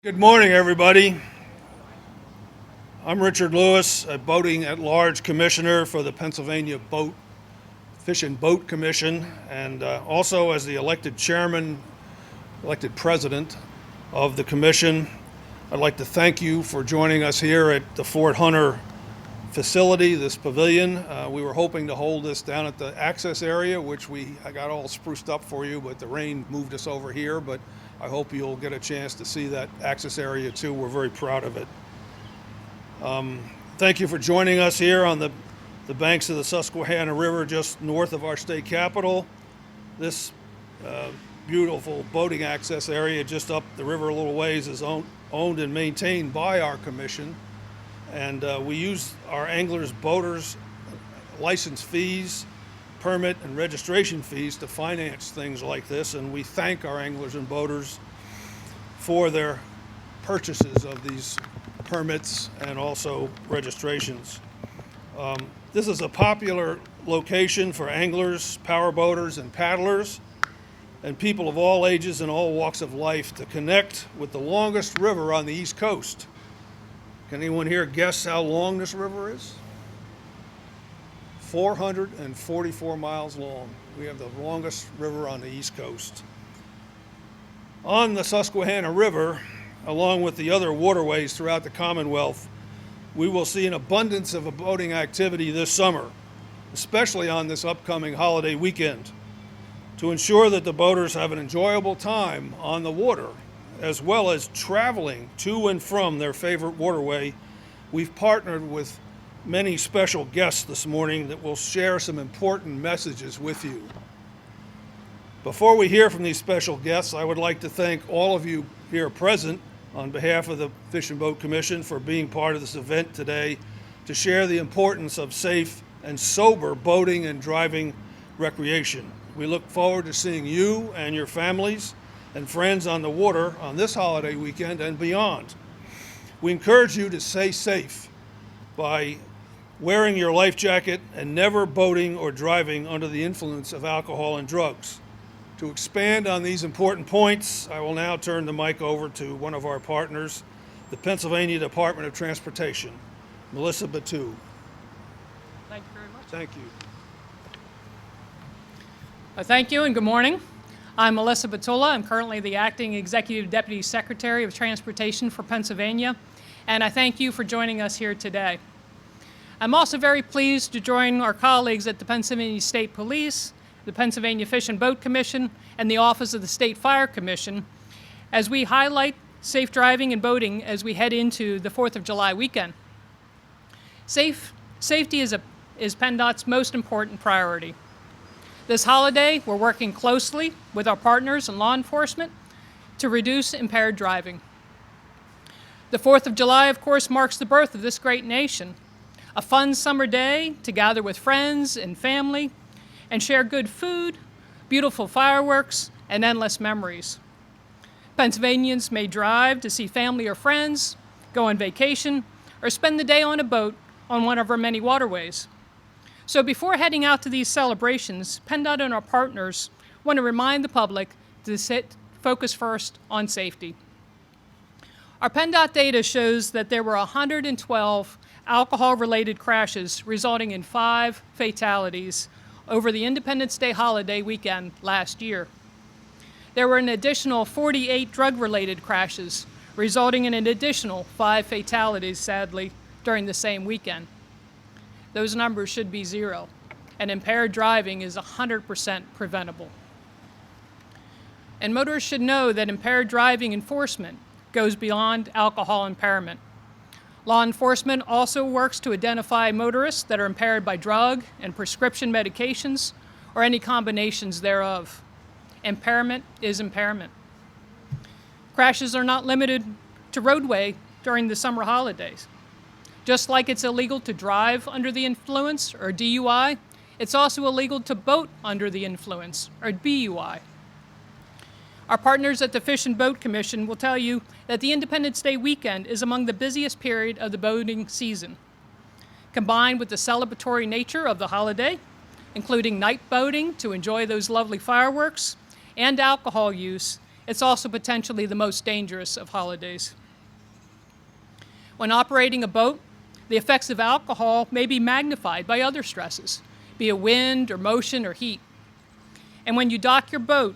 Good morning, everybody. I'm Richard Lewis, a boating at large commissioner for the Pennsylvania Fish and Boat Commission, and also as the elected president of the commission. I'd like to thank you for joining us here at the Fort Hunter facility, this pavilion. We were hoping to hold this down at the access area, which I got all spruced up for you, but the rain moved us over here. But I hope you'll get a chance to see that access area too. We're very proud of it. Thank you for joining us here on the banks of the Susquehanna River, just north of our state capitol. This beautiful boating access area just up the river a little ways is owned and maintained by our commission. And we use our anglers, boaters, license fees, permit and registration fees to finance things like this, and we thank our anglers and boaters for their purchases of these permits and also registrations. This is a popular location for anglers, power boaters, and paddlers, and people of all ages and all walks of life to connect with the longest river on the East Coast. Can anyone here guess how long this river is? 444 miles long. We have the longest river on the East Coast. On the Susquehanna River, along with the other waterways throughout the Commonwealth, we will see an abundance of boating activity this summer, especially on this upcoming holiday weekend. To ensure that the boaters have an enjoyable time on the water, as well as traveling to and from their favorite waterway, we've partnered with many special guests this morning that will share some important messages with you. Before we hear from these special guests, I would like to thank all of you here present on behalf of the Fish and Boat Commission for being part of this event today to share the importance of safe and sober boating and driving recreation. We look forward to seeing you and your families and friends on the water on this holiday weekend and beyond. We encourage you to stay safe by wearing your life jacket and never boating or driving under the influence of alcohol and drugs. To expand on these important points, I will now turn the mic over to one of our partners, the Pennsylvania Department of Transportation, Melissa Batu. Thank you very much. Thank you. Thank you and good morning. I'm Melissa Batula. I'm currently the Acting Executive Deputy Secretary of Transportation for Pennsylvania, and I thank you for joining us here today. I'm also very pleased to join our colleagues at the Pennsylvania State Police, the Pennsylvania Fish and Boat Commission, and the Office of the State Fire Commission as we highlight safe driving and boating as we head into the 4th of July weekend. Safety is PennDOT's most important priority. This holiday, we're working closely with our partners and law enforcement to reduce impaired driving. The 4th of July, of course, marks the birth of this great nation. A fun summer day to gather with friends and family and share good food, beautiful fireworks, and endless memories. Pennsylvanians may drive to see family or friends, go on vacation, or spend the day on a boat on one of our many waterways. So before heading out to these celebrations, PennDOT and our partners want to remind the public to focus first on safety. Our PennDOT data shows that there were 112 alcohol-related crashes resulting in 5 fatalities over the Independence Day holiday weekend last year. There were an additional 48 drug-related crashes, resulting in an additional 5 fatalities, sadly, during the same weekend. Those numbers should be 0, and impaired driving is 100% preventable. And motorists should know that impaired driving enforcement goes beyond alcohol impairment. Law enforcement also works to identify motorists that are impaired by drug and prescription medications or any combinations thereof. Impairment is impairment. Crashes are not limited to roadway during the summer holidays. Just like it's illegal to drive under the influence or DUI, it's also illegal to boat under the influence or BUI. Our partners at the Fish and Boat Commission will tell you that the Independence Day weekend is among the busiest period of the boating season. Combined with the celebratory nature of the holiday, including night boating to enjoy those lovely fireworks, and alcohol use, it's also potentially the most dangerous of holidays. When operating a boat, the effects of alcohol may be magnified by other stresses, be it wind or motion or heat. And when you dock your boat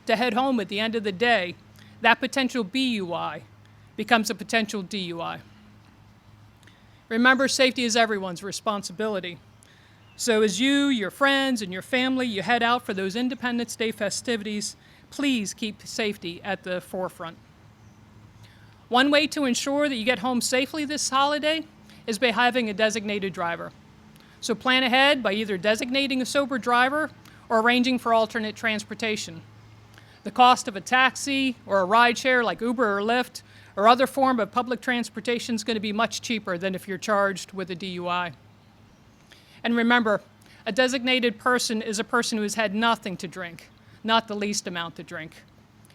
to head home at the end of the day, that potential BUI becomes a potential DUI. Remember, safety is everyone's responsibility. So as you, your friends, and your family, you head out for those Independence Day festivities, please keep safety at the forefront. One way to ensure that you get home safely this holiday is by having a designated driver. So plan ahead by either designating a sober driver or arranging for alternate transportation. The cost of a taxi or a rideshare like Uber or Lyft or other form of public transportation is going to be much cheaper than if you're charged with a DUI. And remember, a designated person is a person who has had nothing to drink, not the least amount to drink.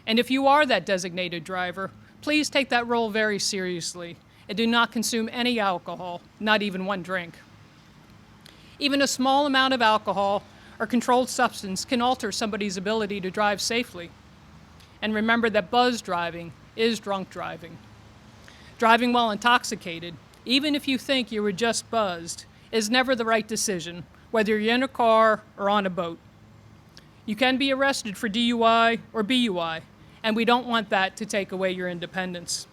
And if you are that designated driver, please take that role very seriously and do not consume any alcohol, not even one drink. Even a small amount of alcohol or controlled substance can alter somebody's ability to drive safely. And remember that buzz driving is drunk driving. Driving while intoxicated, even if you think you were just buzzed, is never the right decision, whether you're in a car or on a boat. You can be arrested for DUI or BUI, and we don't want that to take away your independence.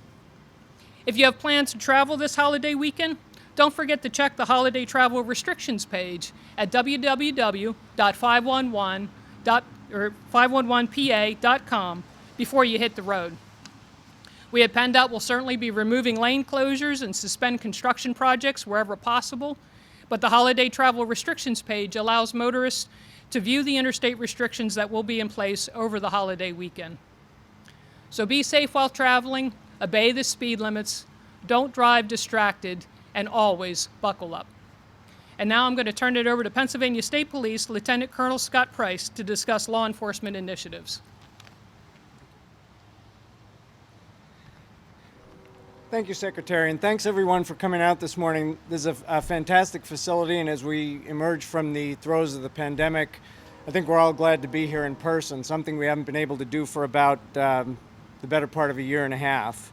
If you have plans to travel this holiday weekend, don't forget to check the holiday travel restrictions page at www.511pa.com before you hit the road. We at PennDOT will certainly be removing lane closures and suspend construction projects wherever possible, but the holiday travel restrictions page allows motorists to view the interstate restrictions that will be in place over the holiday weekend. So be safe while traveling, obey the speed limits, don't drive distracted, and always buckle up. And now I'm going to turn it over to Pennsylvania State Police Lieutenant Colonel Scott Price to discuss law enforcement initiatives. Thank you, Secretary, and thanks everyone for coming out this morning. This is a fantastic facility, and as we emerge from the throes of the pandemic, I think we're all glad to be here in person, something we haven't been able to do for about the better part of a year and a half.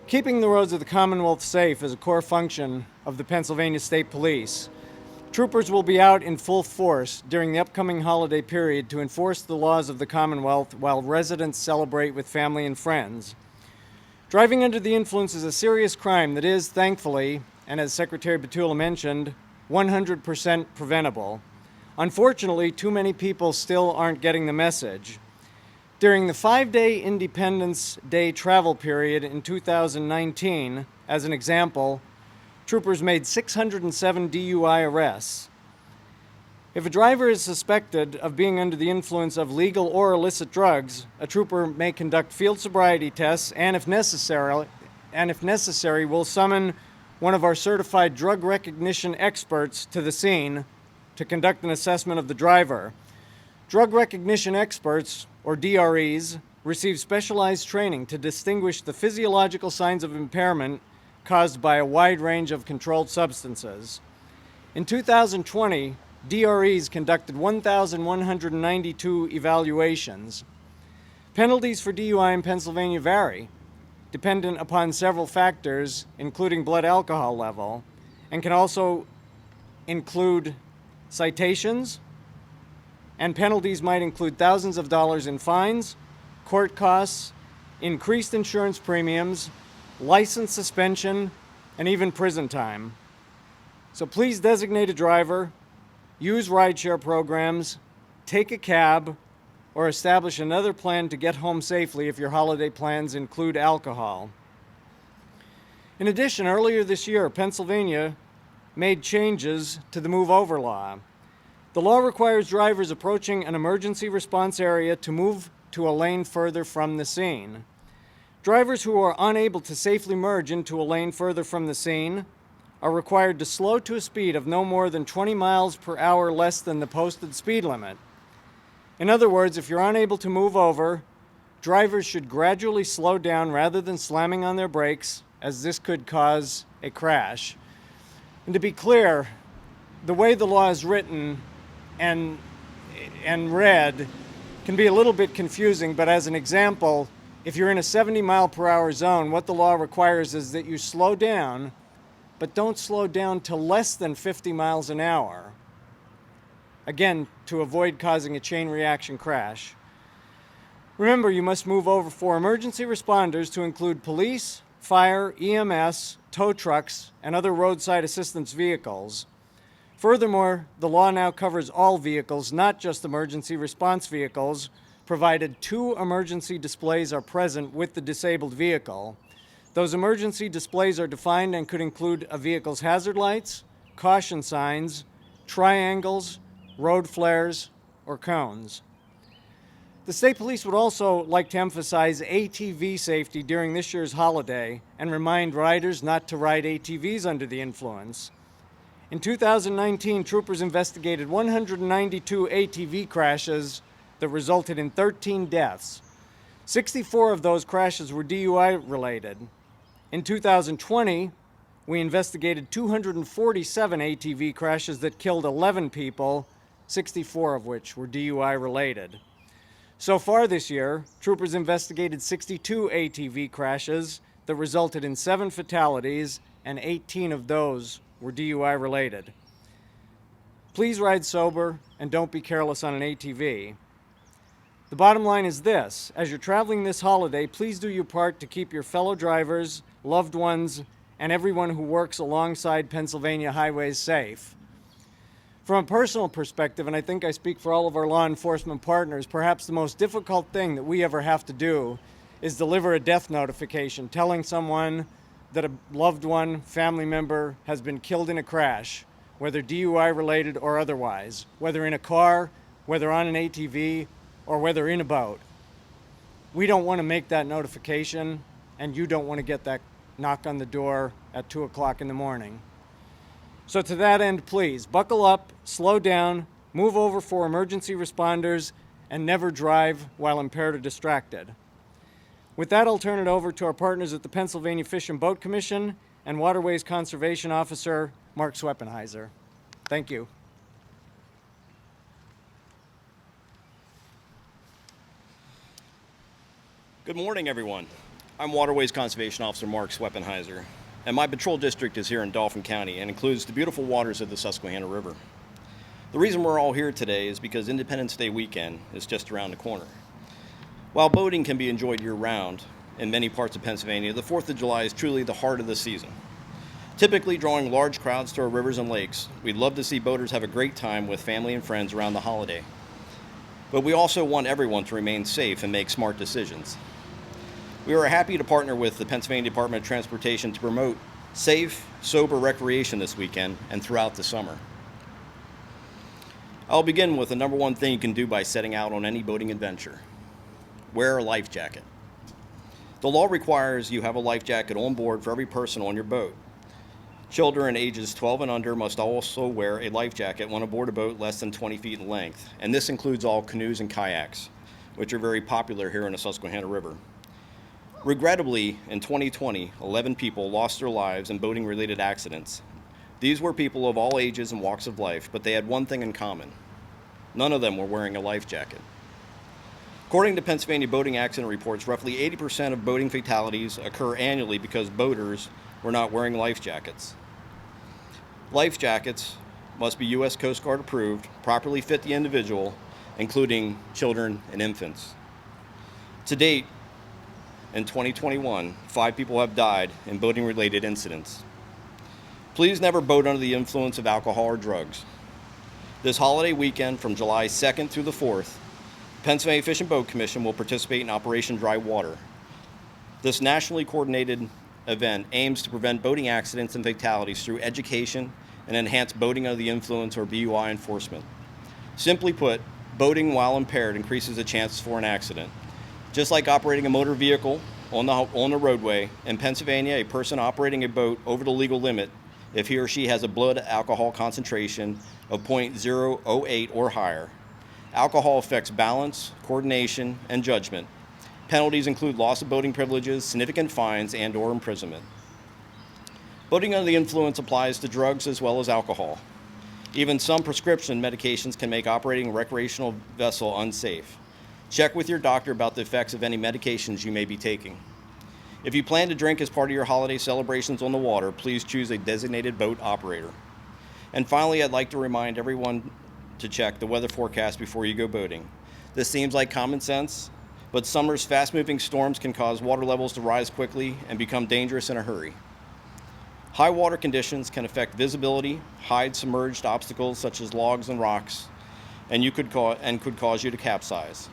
Keeping the roads of the Commonwealth safe is a core function of the Pennsylvania State Police. Troopers will be out in full force during the upcoming holiday period to enforce the laws of the Commonwealth while residents celebrate with family and friends. Driving under the influence is a serious crime that is, thankfully, and as Secretary Batula mentioned, 100% preventable. Unfortunately, too many people still aren't getting the message. During the 5-day Independence Day travel period in 2019, as an example, troopers made 607 DUI arrests. If a driver is suspected of being under the influence of legal or illicit drugs, a trooper may conduct field sobriety tests and, if necessary, will summon one of our certified drug recognition experts to the scene to conduct an assessment of the driver. Drug recognition experts, or DREs, receive specialized training to distinguish the physiological signs of impairment caused by a wide range of controlled substances. In 2020, DREs conducted 1,192 evaluations. Penalties for DUI in Pennsylvania vary, dependent upon several factors, including blood alcohol level, and can also include citations, and penalties might include thousands of dollars in fines, court costs, increased insurance premiums, license suspension, and even prison time. So please designate a driver, use rideshare programs, take a cab, or establish another plan to get home safely if your holiday plans include alcohol. In addition, earlier this year, Pennsylvania made changes to the Move Over law. The law requires drivers approaching an emergency response area to move to a lane further from the scene. Drivers who are unable to safely merge into a lane further from the scene are required to slow to a speed of no more than 20 miles per hour less than the posted speed limit. In other words, if you're unable to move over, drivers should gradually slow down rather than slamming on their brakes, as this could cause a crash. And to be clear, the way the law is written and read can be a little bit confusing, but as an example, if you're in a 70 mile per hour zone, what the law requires is that you slow down, but don't slow down to less than 50 miles an hour. Again, to avoid causing a chain reaction crash. Remember, you must move over for emergency responders to include police, fire, EMS, tow trucks, and other roadside assistance vehicles. Furthermore, the law now covers all vehicles, not just emergency response vehicles, provided 2 emergency displays are present with the disabled vehicle. Those emergency displays are defined and could include a vehicle's hazard lights, caution signs, triangles, road flares, or cones. The state police would also like to emphasize ATV safety during this year's holiday and remind riders not to ride ATVs under the influence. In 2019, troopers investigated 192 ATV crashes that resulted in 13 deaths. 64 of those crashes were DUI related. In 2020, we investigated 247 ATV crashes that killed 11 people, 64 of which were DUI related. So far this year, troopers investigated 62 ATV crashes that resulted in 7 fatalities, and 18 of those were DUI related. Please ride sober and don't be careless on an ATV. The bottom line is this: as you're traveling this holiday, please do your part to keep your fellow drivers, loved ones, and everyone who works alongside Pennsylvania highways safe. From a personal perspective, and I think I speak for all of our law enforcement partners, perhaps the most difficult thing that we ever have to do is deliver a death notification telling someone that a loved one, family member, has been killed in a crash, whether DUI related or otherwise, whether in a car, whether on an ATV, or whether in a boat. We don't want to make that notification, and you don't want to get that knock on the door at 2 o'clock in the morning. So to that end, please, buckle up, slow down, move over for emergency responders, and never drive while impaired or distracted. With that, I'll turn it over to our partners at the Pennsylvania Fish and Boat Commission and Waterways Conservation Officer, Mark Schweppenheiser. Thank you. Good morning, everyone. I'm Waterways Conservation Officer Mark Schweppenheiser, and my patrol district is here in Dauphin County and includes the beautiful waters of the Susquehanna River. The reason we're all here today is because Independence Day weekend is just around the corner. While boating can be enjoyed year-round in many parts of Pennsylvania, the 4th of July is truly the heart of the season. Typically drawing large crowds to our rivers and lakes, we'd love to see boaters have a great time with family and friends around the holiday. But we also want everyone to remain safe and make smart decisions. We are happy to partner with the Pennsylvania Department of Transportation to promote safe, sober recreation this weekend and throughout the summer. I'll begin with the number one thing you can do by setting out on any boating adventure. Wear a life jacket. The law requires you have a life jacket on board for every person on your boat. Children ages 12 and under must also wear a life jacket when aboard a boat less than 20 feet in length, and this includes all canoes and kayaks, which are very popular here in the Susquehanna River. Regrettably, in 2020, 11 people lost their lives in boating-related accidents. These were people of all ages and walks of life, but they had one thing in common. None of them were wearing a life jacket. According to Pennsylvania boating accident reports, roughly 80% of boating fatalities occur annually because boaters were not wearing life jackets. Life jackets must be U.S. Coast Guard approved, properly fit the individual, including children and infants. To date, in 2021, 5 people have died in boating-related incidents. Please never boat under the influence of alcohol or drugs. This holiday weekend from July 2nd through the 4th, Pennsylvania Fish and Boat Commission will participate in Operation Dry Water. This nationally coordinated event aims to prevent boating accidents and fatalities through education and enhance boating under the influence or BUI enforcement. Simply put, boating while impaired increases the chances for an accident. Just like operating a motor vehicle on the roadway, in Pennsylvania, a person operating a boat over the legal limit, if he or she has a blood alcohol concentration of 0.008 or higher. Alcohol affects balance, coordination, and judgment. Penalties include loss of boating privileges, significant fines, and/or imprisonment. Boating under the influence applies to drugs as well as alcohol. Even some prescription medications can make operating a recreational vessel unsafe. Check with your doctor about the effects of any medications you may be taking. If you plan to drink as part of your holiday celebrations on the water, please choose a designated boat operator. And finally, I'd like to remind everyone to check the weather forecast before you go boating. This seems like common sense, but summer's fast-moving storms can cause water levels to rise quickly and become dangerous in a hurry. High water conditions can affect visibility, hide submerged obstacles such as logs and rocks, and could cause you to capsize.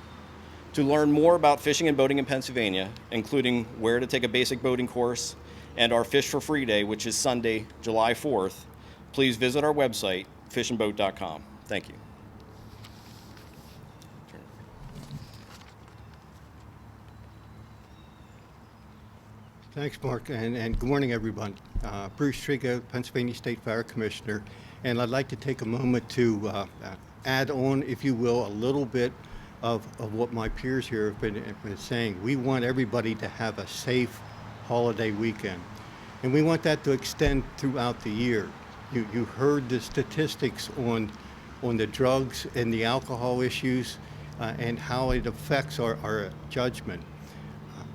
To learn more about fishing and boating in Pennsylvania, including where to take a basic boating course and our Fish for Free Day, which is Sunday, July 4th, please visit our website, fishandboat.com. Thank you. Thanks, Mark, and good morning, everyone. Bruce Trigo, Pennsylvania State Fire Commissioner, and I'd like to take a moment to add on, if you will, a little bit of what my peers here have been saying. We want everybody to have a safe holiday weekend, and we want that to extend throughout the year. You heard the statistics on the drugs and the alcohol issues and how it affects our judgment.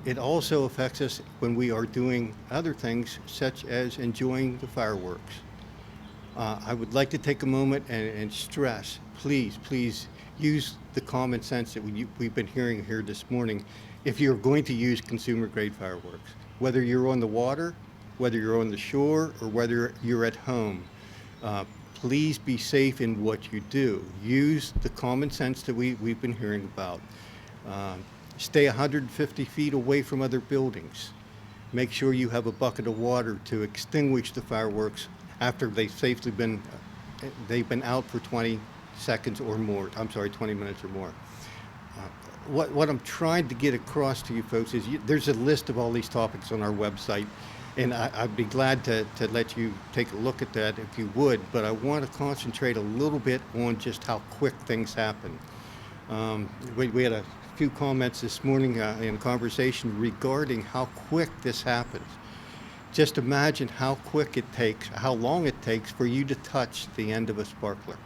It also affects us when we are doing other things, such as enjoying the fireworks. I would like to take a moment and stress, please use the common sense that we've been hearing here this morning if you're going to use consumer-grade fireworks. Whether you're on the water, whether you're on the shore, or whether you're at home, please be safe in what you do. Use the common sense that we've been hearing about. Stay 150 feet away from other buildings. Make sure you have a bucket of water to extinguish the fireworks after they've safely been out for 20 seconds or more. I'm sorry, 20 minutes or more. What I'm trying to get across to you folks is there's a list of all these topics on our website, and I'd be glad to let you take a look at that if you would, but I want to concentrate a little bit on just how quick things happen. We had a few comments this morning in conversation regarding how quick this happens. Just imagine how quick it takes, how long it takes for you to touch the end of a sparkler.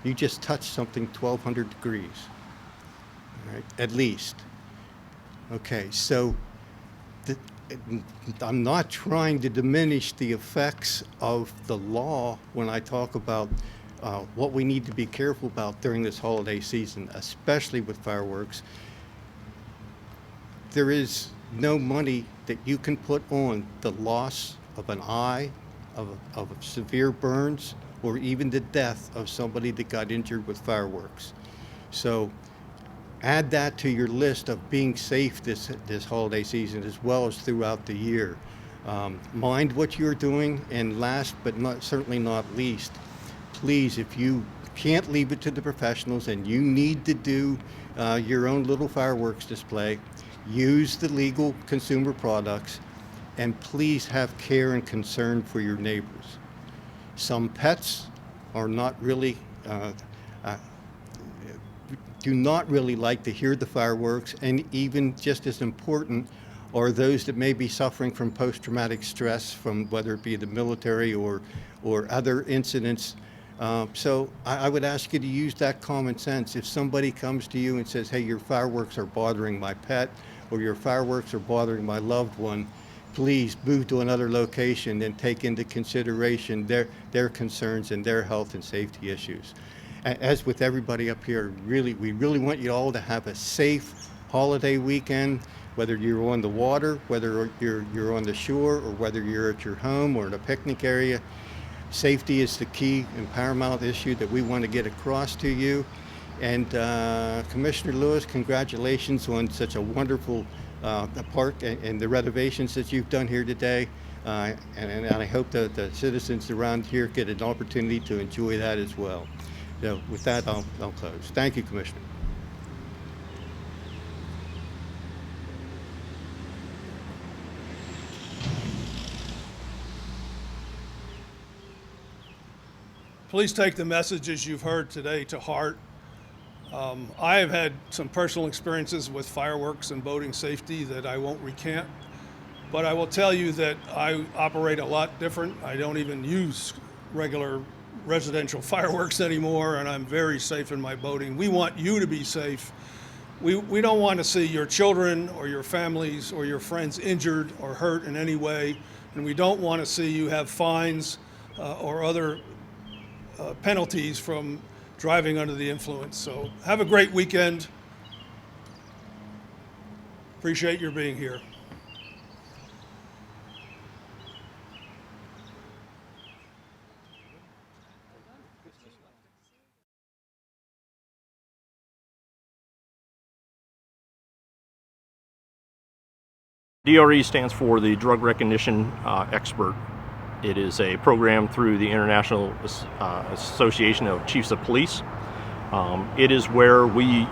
You just touched something 1,200 degrees, all right, at least. Okay, so I'm not trying to diminish the effects of the law when I talk about what we need to be careful about during this holiday season, especially with fireworks. There is no money that you can put on the loss of an eye, of severe burns, or even the death of somebody that got injured with fireworks. So add that to your list of being safe this holiday season, as well as throughout the year. Mind what you're doing, and last but certainly not least, please, if you can't leave it to the professionals and you need to do your own little fireworks display, use the legal consumer products, and please have care and concern for your neighbors. Some pets are not really, do not really like to hear the fireworks, and even just as important are those that may be suffering from post-traumatic stress from whether it be the military or other incidents. So I would ask you to use that common sense. If somebody comes to you and says, hey, your fireworks are bothering my pet, or your fireworks are bothering my loved one, please move to another location and take into consideration their concerns and their health and safety issues. As with everybody up here, we really want you all to have a safe holiday weekend, whether you're on the water, whether you're on the shore, or whether you're at your home or in a picnic area. Safety is the key and paramount issue that we want to get across to you. And Commissioner Lewis, congratulations on such a wonderful park and the renovations that you've done here today. And I hope that the citizens around here get an opportunity to enjoy that as well. So with that, I'll close. Thank you, Commissioner. Please take the messages you've heard today to heart. I have had some personal experiences with fireworks and boating safety that I won't recant, but I will tell you that I operate a lot different. I don't even use regular residential fireworks anymore, and I'm very safe in my boating. We want you to be safe, We don't want to see your children or your families or your friends injured or hurt in any way, and we don't want to see you have fines or other penalties from driving under the influence. So have a great weekend. Appreciate your being here. DRE stands for the Drug Recognition Expert. It is a program through the International Association of Chiefs of Police. It is where we,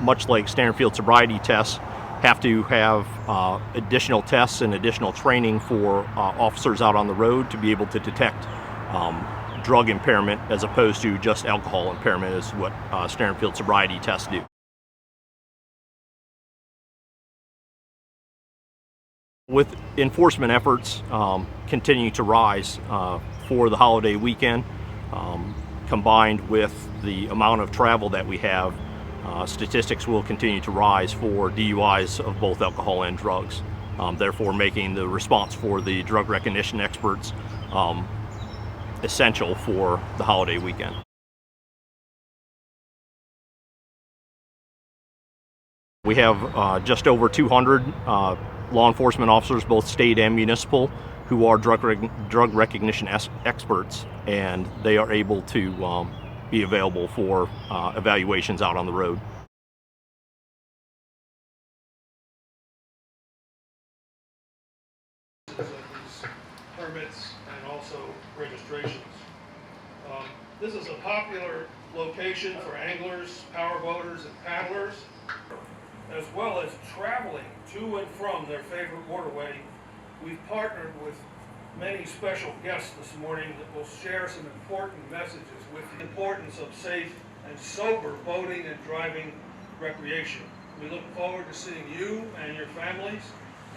much like standard field sobriety tests, have to have additional tests and additional training for officers out on the road to be able to detect drug impairment as opposed to just alcohol impairment, is what standard field sobriety tests do. With enforcement efforts continuing to rise for the holiday weekend, combined with the amount of travel that we have, statistics will continue to rise for DUIs of both alcohol and drugs, therefore making the response for the drug recognition experts essential for the holiday weekend. We have just over 200 law enforcement officers, both state and municipal, who are drug recognition experts, and they are able to be available for evaluations out on the road. Permits and also registrations. This is a popular location for anglers, power boaters, and paddlers, as well as traveling to and from their favorite waterway. We've partnered with many special guests this morning that will share some important messages with the importance of safe and sober boating and driving recreation. We look forward to seeing you and your families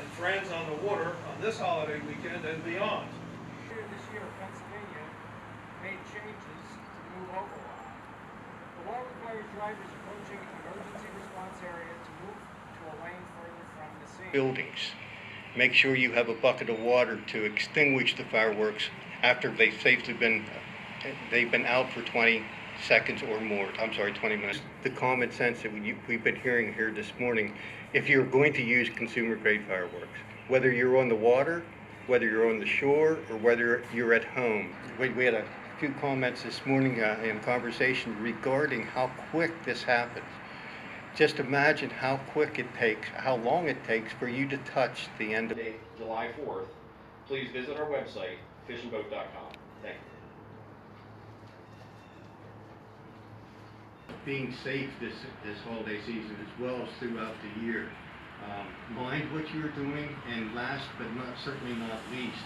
and friends on the water on this holiday weekend and beyond. This year, Pennsylvania made changes to move over law. The law requires drivers approaching an emergency response area to move to a lane further from the scene. Buildings. Make sure you have a bucket of water to extinguish the fireworks after they've been out for 20 seconds or more. 20 minutes. The common sense that we've been hearing here this morning, if you're going to use consumer grade fireworks, whether you're on the water, whether you're on the shore, or whether you're at home. We had a few comments this morning in conversation regarding how quick this happens. Just imagine how quick it takes, how long it takes for you to touch the end of Monday, July 4th. Please visit our website, fishandboat.com. Thank you. being safe this holiday season as well as throughout the year. Mind what you're doing, and last but certainly not least,